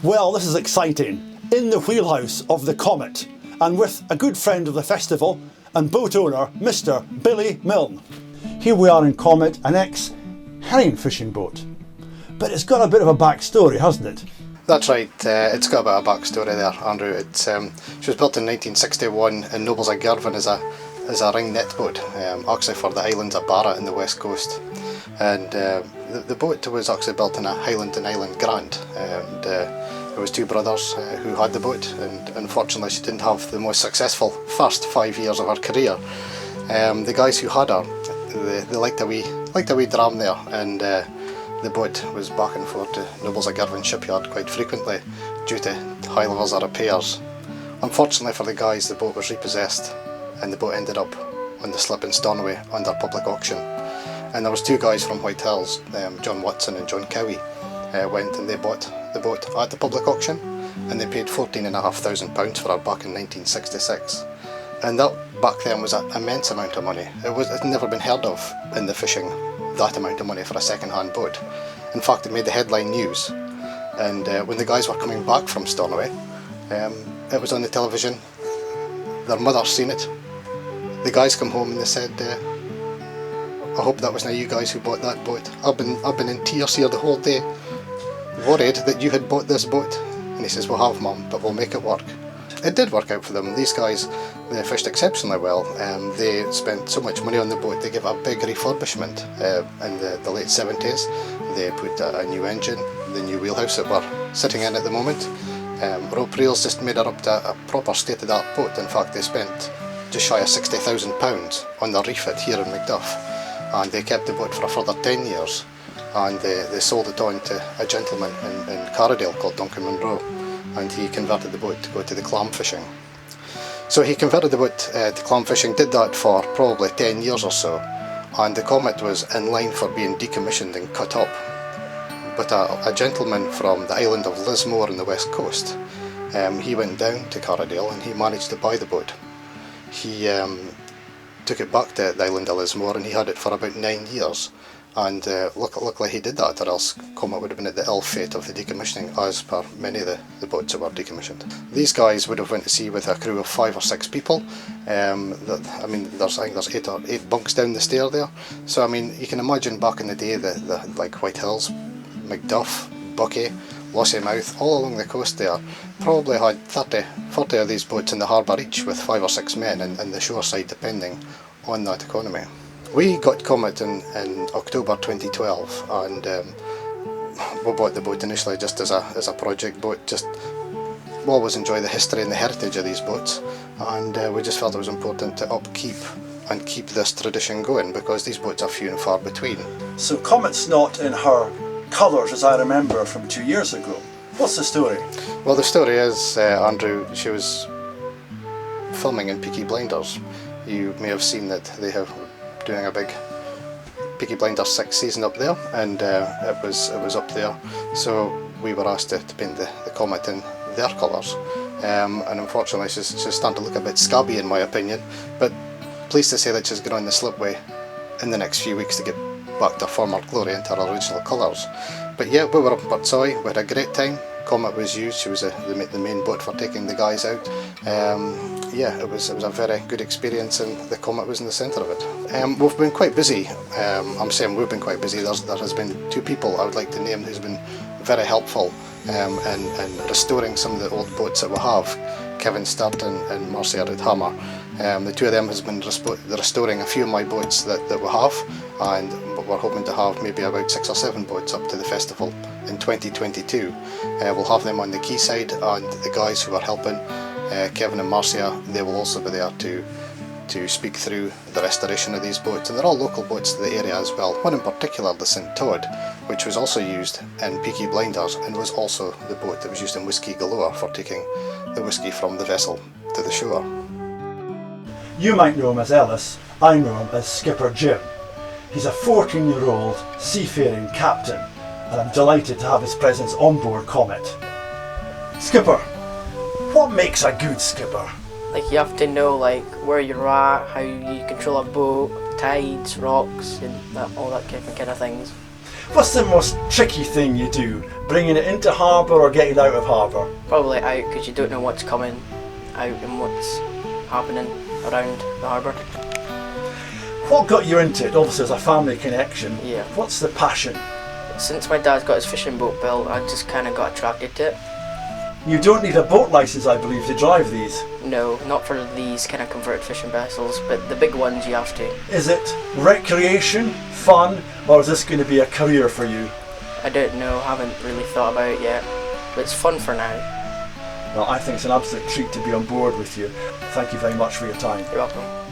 Well, this is exciting. In the wheelhouse of the Comet, and with a good friend of the festival and boat owner, Mr. Billy Milne. Here we are in Comet, an ex-herring fishing boat. But it's got a bit of a backstory, hasn't it? That's right, it's got a bit of a backstory there, Andrew. She was built in 1961 in Nobles of Girvan as a ring net boat, actually for the islands of Barra in the west coast. And the boat was actually built in a Highland and Island grant, and there was two brothers who had the boat, and unfortunately she didn't have the most successful first 5 years of her career. The guys who had her, they liked a wee dram there, and the boat was back and forth to Nobles of Girvan shipyard quite frequently due to high levels of repairs. Unfortunately for the guys, the boat was repossessed and the boat ended up on the slip in Stornoway under public auction. And there was two guys from White Hills, John Watson and John Cowie, went and they bought the boat at the public auction, and they paid £14,500 for it back in 1966. And that back then was an immense amount of money. It's never been heard of in the fishing, that amount of money for a second-hand boat. In fact, it made the headline news. And when the guys were coming back from Stornoway, it was on the television. Their mother seen it. The guys come home and they said, I hope that was not you guys who bought that boat. I've been in tears here the whole day, worried that you had bought this boat. And he says, we'll have, Mum, but we'll make it work. It did work out for them. These guys, they fished exceptionally well. They spent so much money on the boat, they gave a big refurbishment in the late 70s. They put a new engine, the new wheelhouse that we're sitting in at the moment. Rope reels just made her up to a proper state-of-the-art boat. In fact, they spent just shy of £60,000 on the refit here in Macduff, and they kept the boat for a further 10 years, and they sold it on to a gentleman in Carradale called Duncan Munro, and he converted the boat to go to the clam fishing. So he converted the boat to clam fishing, did that for probably 10 years or so, and the Comet was in line for being decommissioned and cut up. But a gentleman from the island of Lismore on the west coast, he went down to Carradale and he managed to buy the boat. He took it back to the island of Lismore and he had it for about 9 years, and luckily he did that, or else Comet would have been at the ill fate of the decommissioning, as per many of the boats that were decommissioned. These guys would have went to sea with a crew of 5 or 6 people. I think there's 8 bunks down the stair there, so I mean you can imagine back in the day the like White Hills, Macduff, Buckie, Lossiemouth, all along the coast there, probably had 40 of these boats in the harbour each, with 5 or 6 men in the shore side, depending on that economy. We got Comet in October 2012, and we bought the boat initially just as a project boat. Just we always enjoy the history and the heritage of these boats, and we just felt it was important to upkeep and keep this tradition going, because these boats are few and far between. So Comet's not in her colours as I remember from 2 years ago. What's the story? Well, the story is, Andrew, she was filming in Peaky Blinders. You may have seen that they have doing a big Peaky Blinders 6th season up there, and it was up there. So we were asked to paint the Comet in their colours, and unfortunately she's starting to look a bit scabby in my opinion, but pleased to say that she's going on the slipway in the next few weeks to get back to her former glory into her original colours. But yeah, we were up in Portsoy, we had a great time. Comet was used, she was the main boat for taking the guys out. Yeah, it was a very good experience, and the Comet was in the centre of it. We've been quite busy. I'm saying we've been quite busy. There has been 2 people I would like to name who's been very helpful in restoring some of the old boats that we have. Kevin Sturton and Marcia Hammer. The 2 of them has been restoring a few of my boats that we have, and we're hoping to have maybe about 6 or 7 boats up to the festival in 2022. We'll have them on the quayside, and the guys who are helping, Kevin and Marcia, they will also be there to speak through the restoration of these boats, and they're all local boats to the area as well. One in particular, the St Todd, which was also used in Peaky Blinders, and was also the boat that was used in Whisky Galore for taking the whisky from the vessel to the shore. You might know him as Ellis, I know him as Skipper Jim. He's a 14-year-old seafaring captain, and I'm delighted to have his presence on board Comet. Skipper, what makes a good skipper? Like, you have to know like where you're at, how you control a boat, tides, rocks, and all that kind of things. What's the most tricky thing you do? Bringing it into harbour or getting out of harbour? Probably out because you don't know what's coming out and what's happening around the harbour. What got you into it? Obviously, there's a family connection. Yeah. What's the passion? Since my dad's got his fishing boat built, I just kind of got attracted to it. You don't need a boat licence, I believe, to drive these. No, not for these kind of converted fishing vessels, but the big ones you have to. Is it recreation, fun, or is this going to be a career for you? I don't know, haven't really thought about it yet, but it's fun for now. Well, I think it's an absolute treat to be on board with you. Thank you very much for your time. You're welcome.